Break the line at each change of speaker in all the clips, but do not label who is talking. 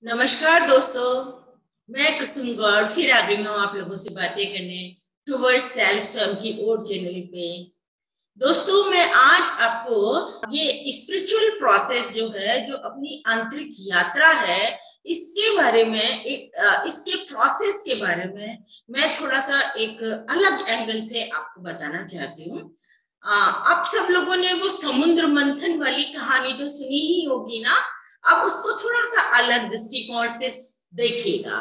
नमस्कार दोस्तों, मैं कुसुम गौड़ फिर आ गई हूँ आप लोगों से बातें करने टूवर्ड्स सेल्फ स्वयं की ओर चैनल पे। दोस्तों, मैं आज आपको ये स्पिरिचुअल प्रोसेस जो है, जो अपनी आंतरिक यात्रा है, इसके बारे में इसके प्रोसेस के बारे में मैं थोड़ा सा एक अलग एंगल से आपको बताना चाहती हूँ। आप सब लोगों ने वो समुद्र मंथन वाली कहानी तो सुनी ही होगी ना। अब उसको थोड़ा सा अलग दृष्टिकोण से देखिएगा।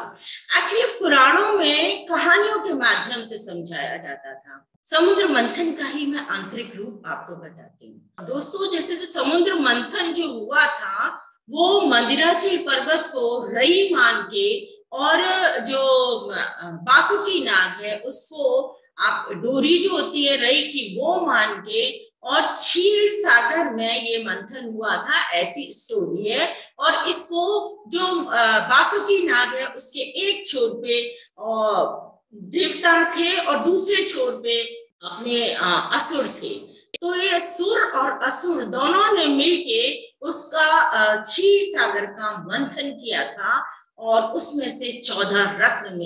एक्चुअली पुराणों में कहानियों के माध्यम से समझाया जाता था। समुद्र मंथन का ही मैं आंतरिक रूप आपको बताती हूँ। दोस्तों, जैसे जो समुद्र मंथन जो हुआ था, वो मंदिराचल पर्वत को रई मान के और जो बासुकी नाग है उसको, आप डोरी जो होती है रई की वो मान के, और क्षीर सागर में ये मंथन हुआ था, ऐसी स्टोरी है। और इसको जो बासुकी नाग है उसके एक छोर पे देवता थे और दूसरे छोर पे अपने असुर थे। तो ये सुर और असुर दोनों ने मिलके उसका क्षीर सागर का मंथन किया था और उसमें से 14 रत्न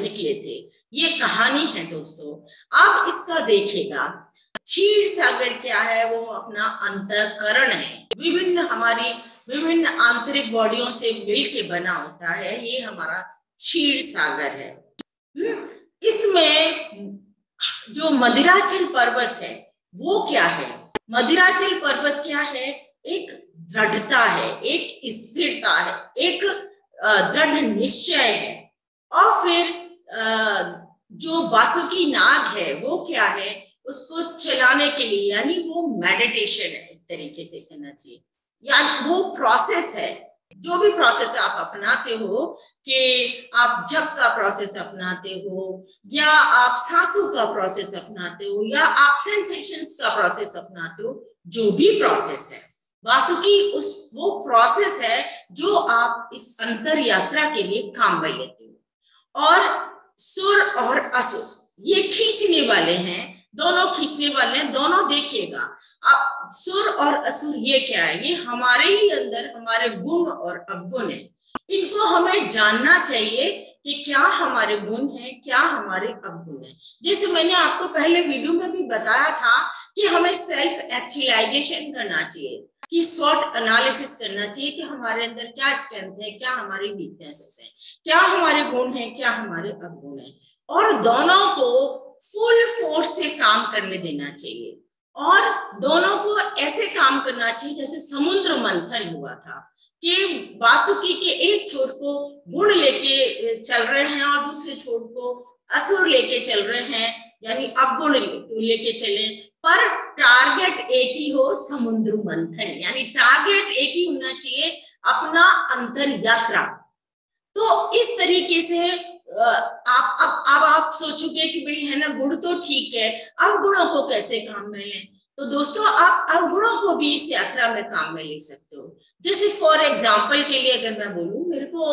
निकले थे। ये कहानी है दोस्तों। अब इसका देखिएगा, क्षीर सागर क्या है? वो अपना अंतःकरण है। विभिन्न आंतरिक बॉडियों से मिलके बना होता है। ये हमारा क्षीर सागर है। इसमें जो मदिराचल पर्वत है वो क्या है? मदिराचल पर्वत क्या है? एक दृढ़ता है, एक स्थिरता है, एक दृढ़ निश्चय है। और फिर जो बासुकी नाग है वो क्या है? उसको चलाने के लिए, यानी वो मेडिटेशन है, एक तरीके से कहना चाहिए, यानी वो प्रोसेस है। जो भी प्रोसेस आप अपनाते हो, कि आप जप का प्रोसेस अपनाते हो, या आप सांसों का प्रोसेस अपनाते हो, या आप सेंसेशंस का प्रोसेस अपनाते हो, जो भी प्रोसेस है, वासुकी वो प्रोसेस है जो आप इस अंतर यात्रा के लिए काम में लेते हो। और सुर और असुर ये खींचने वाले हैं, दोनों खींचने वाले हैं, दोनों देखिएगा। अब सुर और असुर ये क्या है? ये हमारे ही अंदर हमारे गुण और अवगुण है। इनको हमें जानना चाहिए कि क्या हमारे गुण है, क्या हमारे अवगुण है। जैसे मैंने आपको पहले वीडियो में भी बताया था कि हमें सेल्फ एक्चुअलाइजेशन करना चाहिए, कि स्वॉट एनालिसिस करना चाहिए कि हमारे अंदर क्या स्ट्रेंथ है, क्या हमारी वीकनेसेस है, क्या हमारे गुण है, क्या हमारे अवगुण है। और दोनों को फुल फोर्स से काम करने देना चाहिए, और दोनों को ऐसे काम करना चाहिए जैसे समुद्र मंथन हुआ था, कि बासुकी के एक छोर को गुण लेके चल रहे हैं और दूसरे छोर को असुर लेके चल रहे हैं, यानी अवगुण लेके चले, पर टारगेट एक ही हो, समुद्र मंथन। यानी टारगेट एक ही होना चाहिए, अपना अंतर यात्रा। तो इस तरीके से अब आप सोचोगे कि भाई है ना, गुण तो ठीक है, अब गुणों को कैसे काम में लें? तो दोस्तों, आप अवगुणों को भी इस यात्रा में काम में ले सकते हो। जैसे फॉर एग्जाम्पल के लिए अगर मैं बोलूं, मेरे को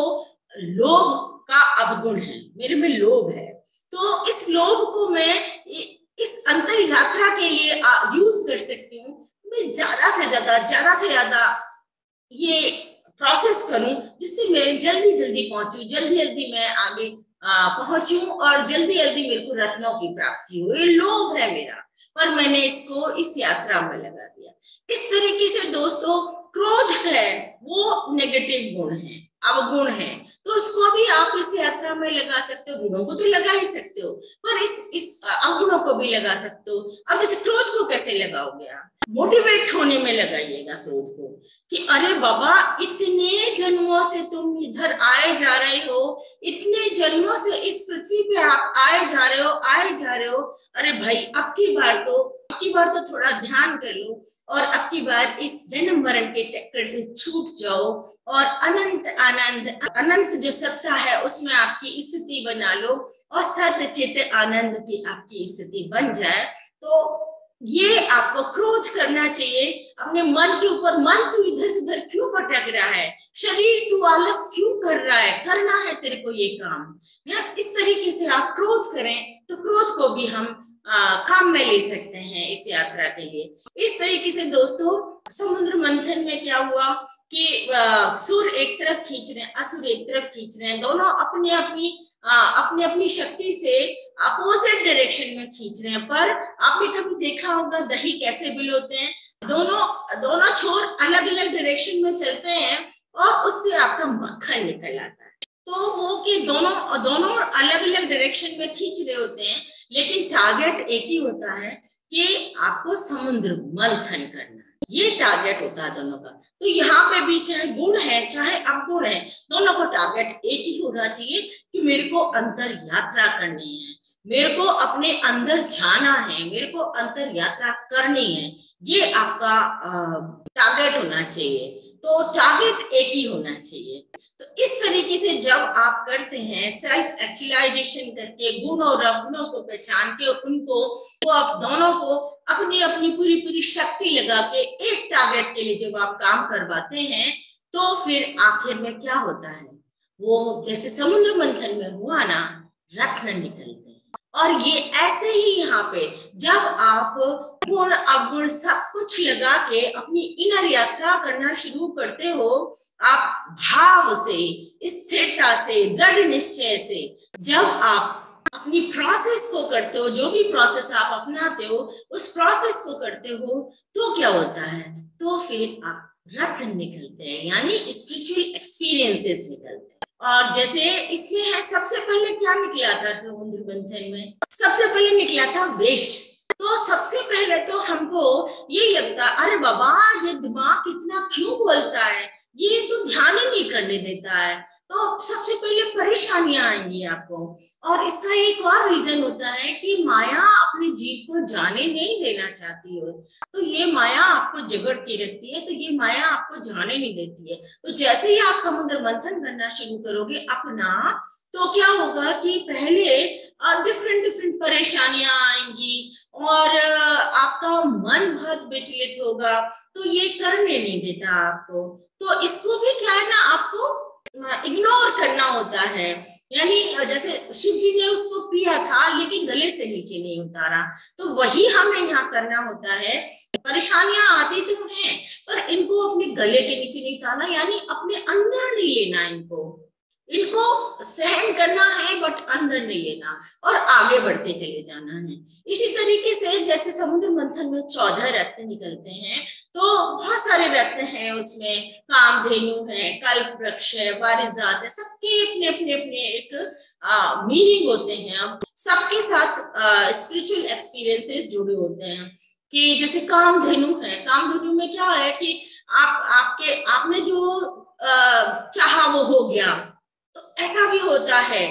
लोभ का अवगुण है, मेरे में लोभ है, तो इस लोभ को मैं इस अंतर यात्रा के लिए यूज कर सकती हूँ। मैं ज्यादा से ज्यादा ये प्रोसेस करूं, जिससे मैं जल्दी जल्दी पहुंचूं, जल्दी जल्दी मैं आगे पहुंचूं, और जल्दी जल्दी मेरे को रत्नों की प्राप्ति हो। ये लोभ है मेरा, पर मैंने इसको इस यात्रा में लगा दिया। इस तरीके से दोस्तों, क्रोध है वो नेगेटिव गुण है, अवगुण है, तो उसको भी आप इस यात्रा में लगा सकते हो। गुणों को तो लगा ही सकते हो, पर इस अवगुणों को भी लगा सकते हो। अब जैसे क्रोध को कैसे लगाओगे? आप मोटिवेट होने में लगाइएगा क्रोध को, कि अरे बाबा, इतने जन्मों से तुम इधर आए जा रहे हो, इतने जन्मों से इस पृथ्वी पे आप आए जा रहे हो। अरे भाई, अब की बार तो थोड़ा ध्यान कर लो, और अब की बार इस जन्म मरण के चक्कर से छूट जाओ, और अनंत आनंद, अनंत जो सत्ता है उसमें आपकी स्थिति बना लो, और सत्य चित आनंद की आपकी स्थिति बन जाए। तो ये आपको क्रोध करना चाहिए अपने मन के ऊपर। मन तू इधर उधर क्यों भटक रहा है? शरीर तू आलस क्यों कर रहा है? करना है तेरे को ये काम। इस तरीके से आप क्रोध करें तो क्रोध को भी हम काम में ले सकते हैं इस यात्रा के लिए। इस तरीके से दोस्तों, समुद्र मंथन में क्या हुआ कि सुर एक तरफ खींच रहे हैं, असुर एक तरफ खींच रहे हैं, दोनों अपनी अपनी शक्ति से अपोजिट डायरेक्शन में खींच रहे हैं। पर आपने कभी देखा होगा दही कैसे बिलोते हैं, दोनों छोर अलग अलग डायरेक्शन में चलते हैं और उससे आपका मक्खन निकल आता है। तो वो कि दोनों अलग अलग डायरेक्शन में खींच रहे होते हैं, लेकिन टारगेट एक ही होता है कि आपको समुद्र मंथन करना है, ये टारगेट होता है दोनों का। तो यहाँ पे भी चाहे गुण है चाहे अवगुण है, दोनों को टारगेट एक ही होना चाहिए कि मेरे को अंतर यात्रा करनी है, मेरे को अपने अंदर जाना है, मेरे को अंतर यात्रा करनी है, ये आपका टारगेट होना चाहिए। तो टारगेट एक ही होना चाहिए। तो इस तरीके से जब आप करते हैं सेल्फ एक्चुअलाइजेशन करके, गुण और अवगुणों को पहचान के उनको वो आप दोनों को अपनी अपनी पूरी पूरी शक्ति लगा के एक टारगेट के लिए जब आप काम करवाते हैं, तो फिर आखिर में क्या होता है, वो जैसे समुद्र मंथन में हुआ ना, रत्न निकलते हैं। और ये ऐसे ही यहाँ पे जब आप गुण अवगुण सब कुछ लगा के अपनी इनर यात्रा करना शुरू करते हो, आप भाव से, स्थिरता से, दृढ़ निश्चय से जब आप अपनी प्रोसेस को करते हो, जो भी प्रोसेस आप अपनाते हो उस प्रोसेस को करते हो, तो क्या होता है, तो फिर आप रत्न निकलते हैं, यानी स्पिरिचुअल एक्सपीरियंसेस निकलते हैं। और जैसे इसमें है, सबसे पहले क्या निकला था समुद्र मंथन में, सबसे पहले निकला था विष। तो सबसे पहले तो हमको ये लगता, अरे बाबा ये दिमाग इतना क्यों बोलता है, ये तो ध्यान ही नहीं करने देता है, तो सबसे पहले परेशानियां आएंगी आपको। और इसका एक और रीजन होता है कि माया अपने जीव को जाने नहीं देना चाहती हो, तो ये माया आपको जकड़ के रखती है, तो ये माया आपको जाने नहीं देती है। तो जैसे ही आप समुद्र मंथन करना शुरू करोगे अपना, तो क्या होगा कि पहले डिफरेंट परेशानियां आएंगी और आपका मन बहुत विचलित होगा, तो ये करने नहीं देता आपको। तो इसको भी क्या है ना, आपको इग्नोर करना होता है। यानी जैसे शिव जी ने उसको पिया था लेकिन गले से नीचे नहीं उतारा, तो वही हमें यहाँ करना होता है। परेशानियां आती तो हैं, पर इनको अपने गले के नीचे नहीं उतारना, यानी अपने अंदर नहीं लेना, इनको सहन करना है बट अंदर नहीं लेना और आगे बढ़ते चले जाना है। इसी तरीके से जैसे समुद्र मंथन में 14 रत्न निकलते हैं, तो बहुत सारे रत्न हैं उसमें, कामधेनु है, कल्प वृक्ष है, पारिजात है, सबके अपने अपने अपने एक मीनिंग होते हैं। अब सबके साथ स्पिरिचुअल एक्सपीरियंसेस जुड़े होते हैं। कि जैसे कामधेनु है, कामधेनु में क्या है कि आपने जो चाहा वो हो गया। तो ऐसा भी होता है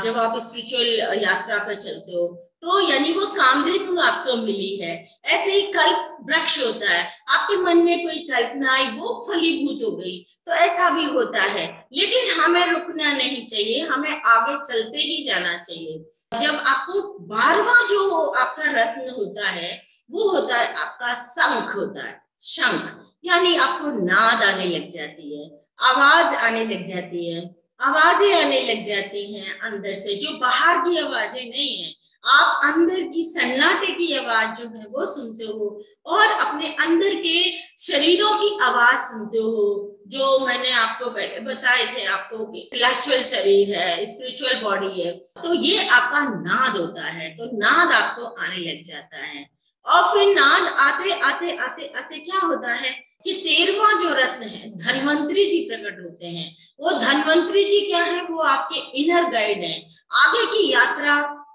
जब आप स्पिरिचुअल यात्रा पर चलते हो, तो यानी वो कामधेनु आपको मिली है। ऐसे ही कल्प वृक्ष होता है, आपके मन में कोई कल्पना आई, वो फलीभूत हो गई, तो ऐसा भी होता है। लेकिन हमें रुकना नहीं चाहिए, हमें आगे चलते ही जाना चाहिए। जब आपको 12वां जो आपका रत्न होता है, वो होता है आपका शंख होता है। शंख यानी आपको नाद आने लग जाती है, आवाज आने लग जाती है, आवाजें आने लग जाती हैं अंदर से, जो बाहर की आवाजें नहीं है, आप अंदर की सन्नाटे की आवाज जो है वो सुनते हो, और अपने अंदर के शरीरों की आवाज सुनते हो, जो मैंने आपको बताए थे, आपको इंटेलेक्चुअल शरीर है, स्पिरिचुअल बॉडी है, तो ये आपका नाद होता है। तो नाद आपको आने लग जाता है, और फिर नाद आते आते आते आते क्या होता है कि 13वां जो रत्न है, धन्वंतरी जी प्रकट होते हैं। वो धन्वंतरी जी क्या है, वो आपके इनर गाइड है, आगे की यात्रा,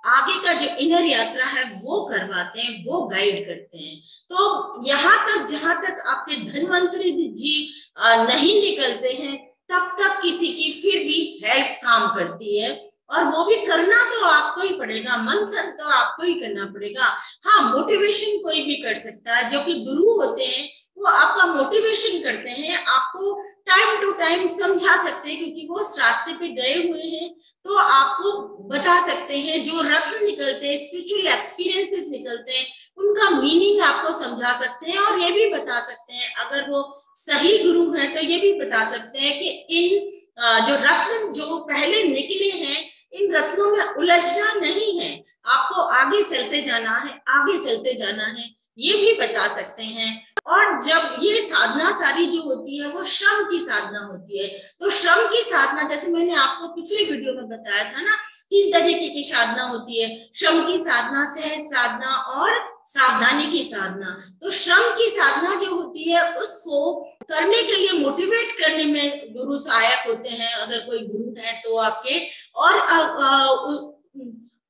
आगे का जो इनर यात्रा है वो करवाते हैं, वो गाइड करते हैं। तो यहाँ तक जहां तक आपके धन्वंतरी जी नहीं निकलते हैं, तब तक किसी की फिर भी हेल्प काम करती है, और वो भी करना तो आपको ही पड़ेगा, मंथन तो आपको ही करना पड़ेगा। हाँ, मोटिवेशन कोई भी कर सकता है, जो कि गुरु होते हैं वो आपका मोटिवेशन करते हैं, आपको टाइम टू टाइम समझा सकते हैं, क्योंकि वो उस रास्ते पे गए हुए हैं, तो आपको बता सकते हैं। जो रत्न निकलते हैं, स्पिरिचुअल एक्सपीरियंसेस निकलते हैं, उनका मीनिंग आपको समझा सकते हैं, और ये भी बता सकते हैं, अगर वो सही गुरु है तो ये भी बता सकते हैं कि इन जो रत्न जो पहले निकले हैं, इन रत्नों में उलझना नहीं है, आपको आगे चलते जाना है, आगे चलते जाना है, ये भी बता सकते हैं। और जब ये साधना सारी जो होती है वो श्रम की साधना होती है। तो श्रम की साधना, जैसे मैंने आपको पिछले वीडियो में बताया था ना, 3 तरीके की साधना होती है, श्रम की साधना, सहज साधना और सावधानी की साधना। तो श्रम की साधना जो होती है उसको करने के लिए मोटिवेट करने में गुरु सहायक होते हैं, अगर कोई गुरु है तो आपके। और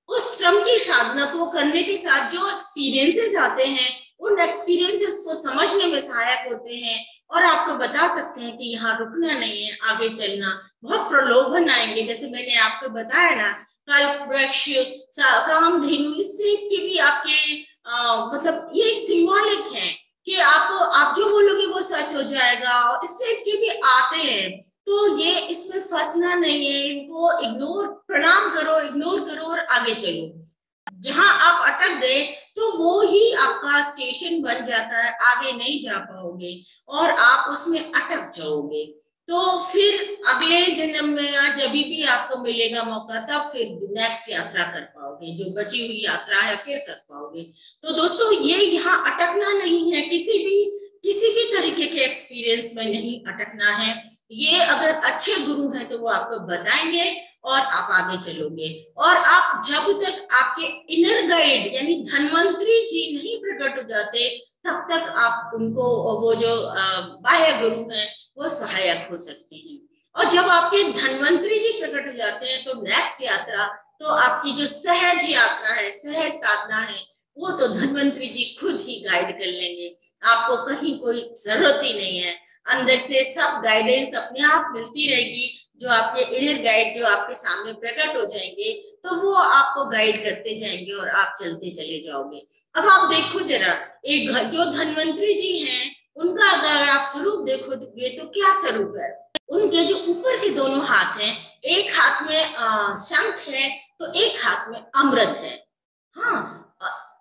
उस श्रम की साधना को करने के साथ जो एक्सपीरियंसेस आते हैं, उन एक्सपीरियंसेस को समझने में सहायक होते हैं और आपको बता सकते हैं कि यहाँ रुकना नहीं है, आगे चलना। बहुत प्रलोभन आएंगे, जैसे मैंने आपको बताया ना, कल्प वृक्ष, कामधेनु, इससे के भी आपके मतलब ये सिंबॉलिक है कि आप जो बोलोगे वो सच हो जाएगा, और इससे के भी आते हैं। तो ये इसमें फंसना नहीं है, इनको इग्नोर, प्रणाम करो, इग्नोर करो और आगे चलो। जहां आप अटक गए तो वो ही आपका स्टेशन बन जाता है, आगे नहीं जा पाओगे और आप उसमें अटक जाओगे। तो फिर अगले जन्म में या जब भी आपको मिलेगा मौका, तब फिर नेक्स्ट यात्रा कर पाओगे, जो बची हुई यात्रा है फिर कर पाओगे। तो दोस्तों ये यहाँ अटकना नहीं है, किसी भी तरीके के एक्सपीरियंस में नहीं अटकना है। ये अगर अच्छे गुरु हैं तो वो आपको बताएंगे और आप आगे चलोगे। और आप जब तक आपके इनर गाइड यानी धन्वंतरी जी नहीं प्रकट हो जाते, तब तक आप उनको, वो जो बाह्य गुरु हैं, वो सहायक हो सकते हैं। और जब आपके धन्वंतरी जी प्रकट हो जाते हैं तो नेक्स्ट यात्रा, तो आपकी जो सहज यात्रा है, सहज साधना है, वो तो धन्वंतरी जी खुद ही गाइड कर लेंगे। आपको कहीं कोई जरूरत ही नहीं है, अंदर से सब गाइडेंस अपने आप मिलती रहेगी। जो आपके इनर गाइड जो आपके सामने प्रकट हो जाएंगे, तो वो आपको गाइड करते जाएंगे और आप चलते चले जाओगे। अब आप देखो जरा, एक जो धन्वंतरी जी हैं, उनका अगर आप स्वरूप देखोगे तो क्या स्वरूप है। उनके जो ऊपर के दोनों हाथ हैं, एक हाथ में शंख है तो एक हाथ में अमृत है, हाँ।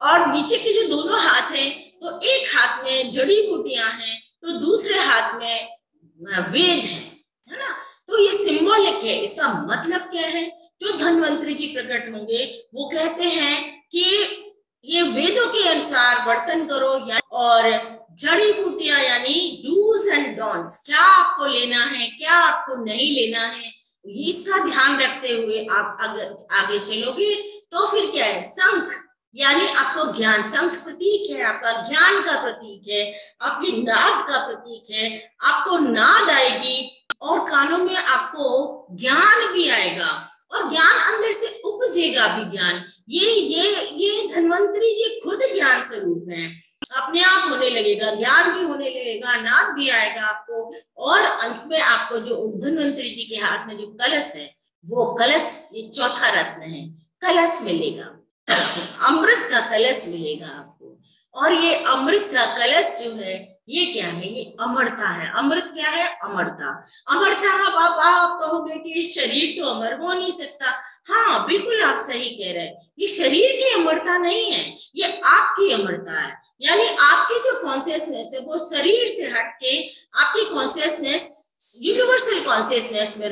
और नीचे के जो दोनों हाथ हैं, तो एक हाथ में जड़ी बूटियां हैं तो दूसरे हाथ में वेद है ना। तो ये सिंबॉलिक है। इसका मतलब क्या है? जो धन्वंतरी जी प्रकट होंगे वो कहते हैं कि ये वेदों के अनुसार वर्तन करो, और जड़ी बूटियां यानी डूज एंड डोंट्स, क्या आपको लेना है, क्या आपको नहीं लेना है, इसका ध्यान रखते हुए आप आगे चलोगे। तो फिर क्या है? शंख यानी आपको ज्ञान, शंख प्रतीक है, आपका ज्ञान का प्रतीक है, आपकी नाद का प्रतीक है। आपको नाद आएगी और कानों में आपको ज्ञान भी आएगा और ज्ञान अंदर से उपजेगा भी ज्ञान। ये धन्वंतरी जी खुद ज्ञान स्वरूप है, अपने आप होने लगेगा, ज्ञान भी होने लगेगा, नाद भी आएगा आपको। और अंत में आपको जो धन्वंतरी जी के हाथ में जो कलश है, वो कलश, ये चौथा रत्न है, कलश मिलेगा, अमृत का कलश मिलेगा आपको। और ये अमृत का कलश जो है, ये क्या है? ये अमरता है। अमृत क्या है? अमरता। अमरता, आप कहोगे कि शरीर तो अमर हो नहीं सकता। हाँ, बिल्कुल आप सही कह रहे हैं। ये शरीर की अमरता नहीं है, ये आपकी अमरता है। यानी आपकी जो कॉन्शियसनेस है वो शरीर से हटके आपकी कॉन्शियसनेस यूनिवर्सल कॉन्शियसनेस में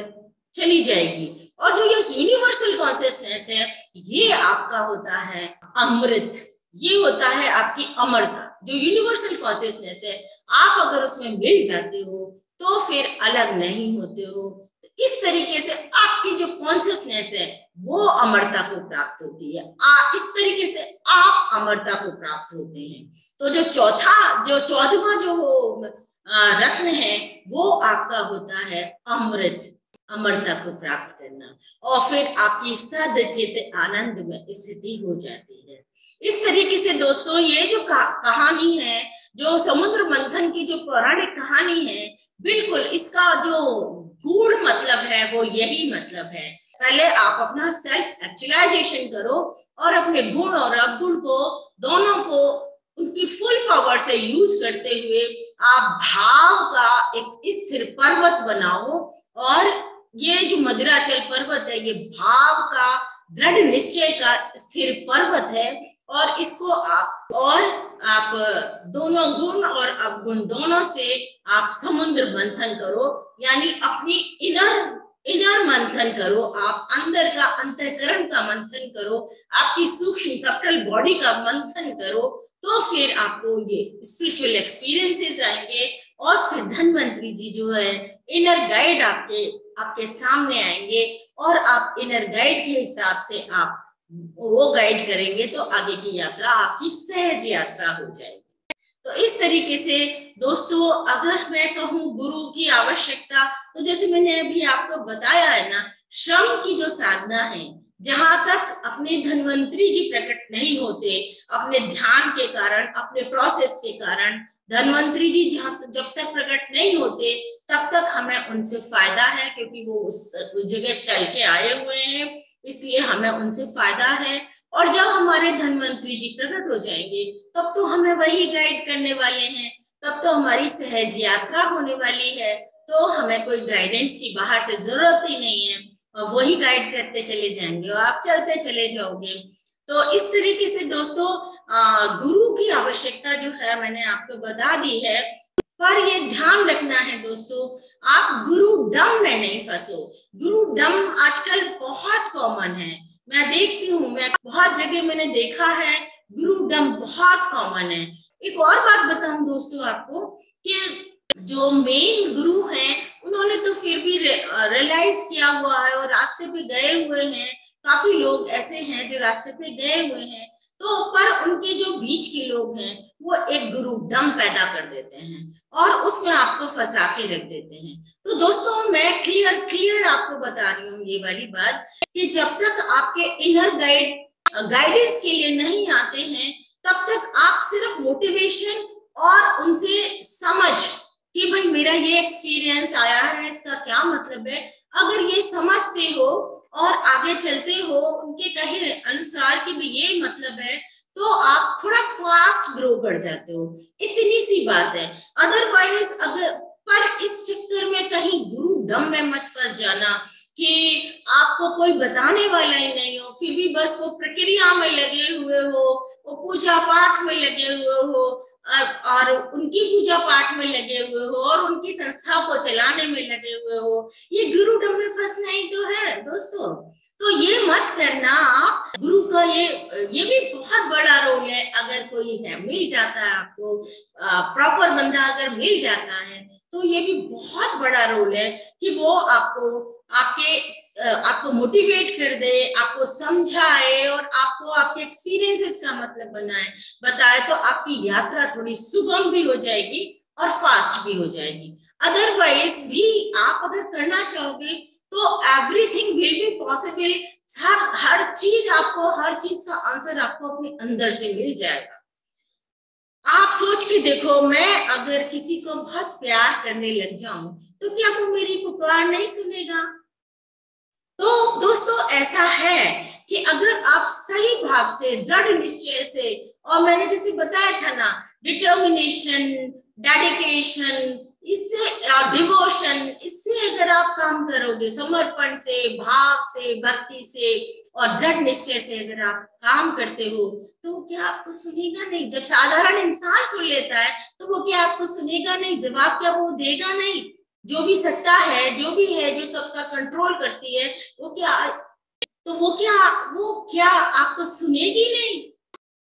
चली जाएगी। और जो ये यूनिवर्सल कॉन्शियसनेस है, ये आपका होता है अमृत, ये होता है आपकी अमरता। जो यूनिवर्सल कॉन्शियसनेस है, आप अगर उसमें मिल जाते हो तो फिर अलग नहीं होते हो। तो इस तरीके से आपकी जो कॉन्शियसनेस है वो अमरता को प्राप्त होती है। इस तरीके से आप अमरता को प्राप्त होते हैं। तो जो 14वां जो रत्न है, वो आपका होता है अमृत, अमरता को प्राप्त करना। और फिर आपकी सदचित आनंद में स्थिति हो जाती है। इस तरीके से दोस्तों, ये जो कहानी है, जो समुद्र मंथन की जो पौराणिक कहानी है, बिल्कुल इसका जो गूढ़ मतलब है वो यही मतलब है। पहले आप अपना सेल्फ एक्चुअलाइजेशन करो और अपने गुण और अवगुण को, दोनों को उनकी फुल पावर से यूज करते हुए आप भाव का एक स्थिर पर्वत बनाओ। और ये जो मदिराचल पर्वत है, ये भाव का, दृढ़ निश्चय का स्थिर पर्वत है। और इसको आप दोनों गुण और अवगुण दोनों से आप समुद्र मंथन करो, यानी अपनी इनर इनर मंथन करो, आप अंदर का अंतःकरण का मंथन करो, आपकी सूक्ष्म सटल बॉडी का मंथन करो, तो फिर आपको ये स्पिरिचुअल एक्सपीरियंसेस आएंगे और फिर धन्वंतरी जी जो है इनर गाइड आपके सामने आएंगे और आप इनर गाइड के हिसाब से आप वो गाइड करेंगे तो आगे की यात्रा आपकी सहज यात्रा हो जाएगी। तो इस तरीके से दोस्तों अगर मैं कहूँ गुरु की आवश्यकता, तो जैसे मैंने अभी आपको बताया है ना, श्रम की जो साधना है, जहां तक अपने धन्वंतरी जी प्रकट नहीं होते अपने ध्यान के कारण, अपने प्रोसेस के कारण, धन्वंतरी जी जब तक प्रकट नहीं होते तब तक हमें उनसे फायदा है, क्योंकि वो उस जगह चल के आए हुए हैं, इसलिए हमें उनसे फायदा है। और जब हमारे धन्वंतरी जी प्रकट हो जाएंगे तब तो हमें वही गाइड करने वाले हैं, तब तो हमारी सहज यात्रा होने वाली है, तो हमें कोई गाइडेंस की बाहर से जरूरत ही नहीं है, और वही गाइड करते चले जाएंगे और आप चलते चले जाओगे। तो इस तरीके से दोस्तों गुरु की आवश्यकता जो है मैंने आपको बता दी है, पर ये ध्यान रखना है दोस्तों, आप गुरुडम में नहीं फंसो। गुरुडम आजकल बहुत कॉमन है, मैं देखती हूँ, मैं बहुत जगह मैंने देखा है, गुरुडम बहुत कॉमन है। एक और बात बताऊं दोस्तों आपको कि जो मेन गुरु हैं उन्होंने तो फिर भी रियलाइज किया हुआ है और रास्ते पे गए हुए हैं, काफी लोग ऐसे हैं जो रास्ते पे गए हुए हैं, तो पर उनके जो बीच के लोग हैं वो एक गुरुडम पैदा कर देते हैं और उसमें आपको फंसा के रख देते हैं। तो दोस्तों मैं क्लियर आपको बता रही हूँ ये वाली बात कि जब तक आपके इनर गाइडेंस के लिए नहीं आते हैं तब तक आप सिर्फ मोटिवेशन और उनसे समझ कि भाई मेरा ये एक्सपीरियंस आया है, इसका क्या मतलब है, अगर ये समझते हो और आगे चलते हो उनके कहे अनुसार कि ये मतलब है, तो आप थोड़ा फास्ट ग्रो कर जाते हो, इतनी सी बात है। अदरवाइज अगर पर इस चक्कर में कहीं गुरुडम में मत फंस जाना कि आपको कोई बताने वाला ही नहीं हो, फिर भी बस वो प्रक्रिया में लगे हुए हो, वो पूजा पाठ में लगे हुए हो और उनकी पूजा पाठ में लगे हुए हो और उनकी संस्था को चलाने में लगे हुए हो, ये गुरुडम में फंसना ही तो है दोस्तों। तो ये मत करना आप। गुरु का ये भी बहुत बड़ा रोल है, अगर कोई है मिल जाता है आपको प्रॉपर बंदा अगर मिल जाता है तो ये भी बहुत बड़ा रोल है कि वो आपको मोटिवेट कर दे, आपको समझाए और आपको आपके एक्सपीरियंसेस का मतलब बताए, तो आपकी यात्रा थोड़ी सुगम भी हो जाएगी और फास्ट भी हो जाएगी। अदरवाइज भी आप अगर करना चाहोगे तो एवरीथिंग विल बी पॉसिबल, हर चीज का आंसर आपको अपने अंदर से मिल जाएगा। आप सोच के देखो, मैं अगर किसी को बहुत प्यार करने लग जाऊं तो क्या वो मेरी पुकार नहीं सुनेगा? तो दोस्तों ऐसा है कि अगर आप सही भाव से, दृढ़ निश्चय से, और मैंने जैसे बताया था ना, डिटर्मिनेशन, डेडिकेशन, इससे डिवोशन, इससे अगर आप काम करोगे, समर्पण से, भाव से, भक्ति से और दृढ़ निश्चय से अगर आप काम करते हो तो क्या आपको सुनेगा नहीं? जब साधारण इंसान सुन लेता है तो वो क्या आपको सुनेगा नहीं? जवाब क्या वो देगा नहीं? जो भी सत्ता है, जो भी है, जो सबका कंट्रोल करती है, वो क्या आपको सुनेगी नहीं?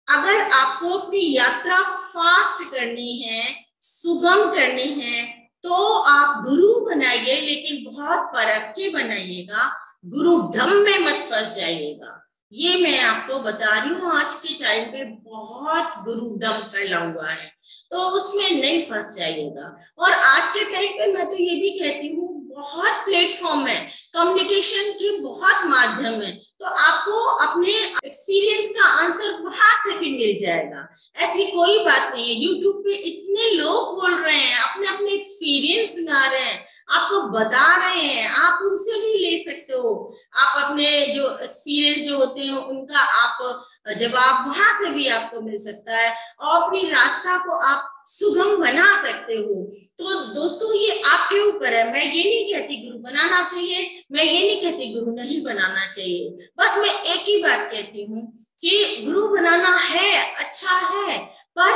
अगर आपको अपनी यात्रा फास्ट करनी है, सुगम करनी है, तो आप गुरु बनाइए, लेकिन बहुत परख के बनाइएगा, गुरुडम में मत फंस जाइएगा। ये मैं आपको बता रही हूँ, आज के टाइम पे बहुत गुरुडम फैला हुआ है, तो उसमें नहीं फंस जाइएगा। और आज के टाइम पे मैं तो ये भी कहती हूँ, बहुत प्लेटफॉर्म है, कम्युनिकेशन के बहुत माध्यम है, तो आपको अपने एक्सपीरियंस का आंसर वहां से भी मिल जाएगा। ऐसी कोई बात नहीं है, यूट्यूब पे इतने लोग बोल रहे हैं, अपने अपने एक्सपीरियंस सुना रहे हैं, आपको बता रहे हैं, आप उनसे भी ले सकते हो। आप अपने जो एक्सपीरियंस जो होते हैं उनका आप जवाब वहां से भी आपको मिल सकता है और अपनी रास्ता को आप सुगम बना सकते हो। तो दोस्तों ये आपके ऊपर है, मैं ये नहीं कहती गुरु बनाना चाहिए, मैं ये नहीं कहती गुरु नहीं बनाना चाहिए, बस मैं एक ही बात कहती हूँ कि गुरु बनाना है, अच्छा है, पर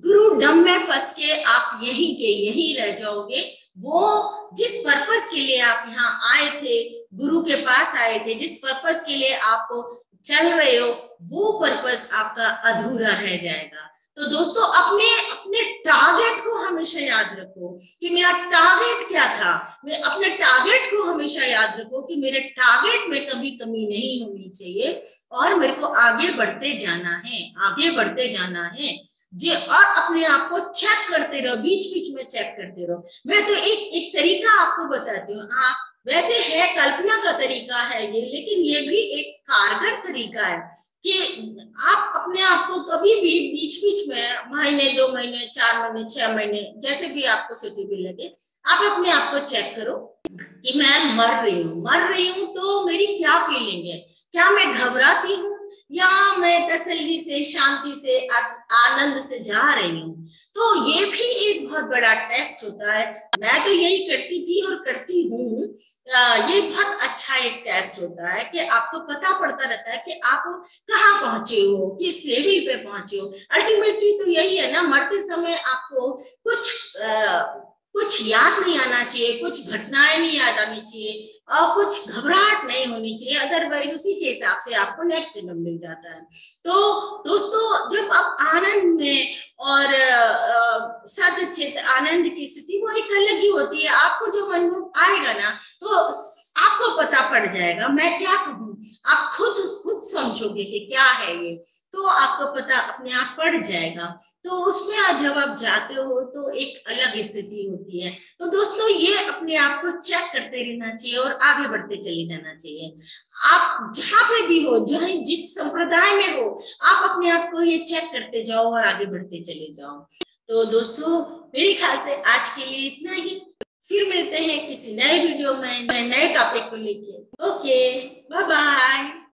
गुरुडम में फंस के आप यही के यही रह जाओगे। वो जिस पर्पस के लिए आप यहाँ आए थे, गुरु के पास आए थे, जिस पर्पस के लिए आप चल रहे हो, वो पर्पस आपका अधूरा रह जाएगा। तो दोस्तों अपने अपने टारगेट को हमेशा याद रखो कि मेरा टारगेट क्या था। मैं अपने टारगेट को हमेशा याद रखो कि मेरे टारगेट में कभी कमी नहीं होनी चाहिए और मेरे को आगे बढ़ते जाना है, आगे बढ़ते जाना है जी। और अपने आप को चेक करते रहो, बीच बीच में चेक करते रहो। मैं तो एक तरीका आपको बताती हूँ। वैसे है कल्पना का तरीका है ये, लेकिन ये भी एक कारगर तरीका है कि आप अपने आप को कभी भी बीच बीच में महीने, 2 महीने, 4 महीने, 6 महीने, जैसे भी आपको सूटेबल लगे, आप अपने आप को चेक करो कि मैं मर रही हूँ तो मेरी क्या फीलिंग है, क्या मैं घबराती हूँ या मैं तसल्ली से, शांति से, आनंद से जा रही हूँ। तो ये भी एक बहुत बड़ा टेस्ट होता है। मैं तो यही करती थी और करती हूँ। ये बहुत अच्छा एक टेस्ट होता है कि आपको पता पड़ता रहता है कि आप कहाँ पहुंचे हो, किस लेवल पे पहुंचे हो। अल्टीमेटली तो यही है ना, मरते समय आपको कुछ याद नहीं आना चाहिए, कुछ घटनाएं नहीं याद आनी चाहिए और कुछ घबराहट नहीं होनी चाहिए, अदरवाइज उसी के हिसाब से आपको नेक्स्ट जन्म मिल जाता है। तो दोस्तों जब आप आनंद में और सदचित आनंद की स्थिति वो एक अलग ही होती है। आपको जो अनुभव आएगा ना तो आपको पता पड़ जाएगा मैं क्या कहूँ, आप खुद समझोगे कि क्या है ये, तो आपको पता अपने आप पड़ जाएगा। तो उसमें जब आप जाते हो तो एक अलग स्थिति होती है। तो दोस्तों ये अपने आप को चेक करते रहना चाहिए और आगे बढ़ते चले जाना चाहिए। आप जहां पे भी हो, जहां जिस संप्रदाय में हो, आप अपने आप को ये चेक करते जाओ और आगे बढ़ते चले जाओ। तो दोस्तों मेरे ख्याल से आज के लिए इतना ही। फिर मिलते हैं किसी नए वीडियो में नए टॉपिक को लेके। Okay, bye bye.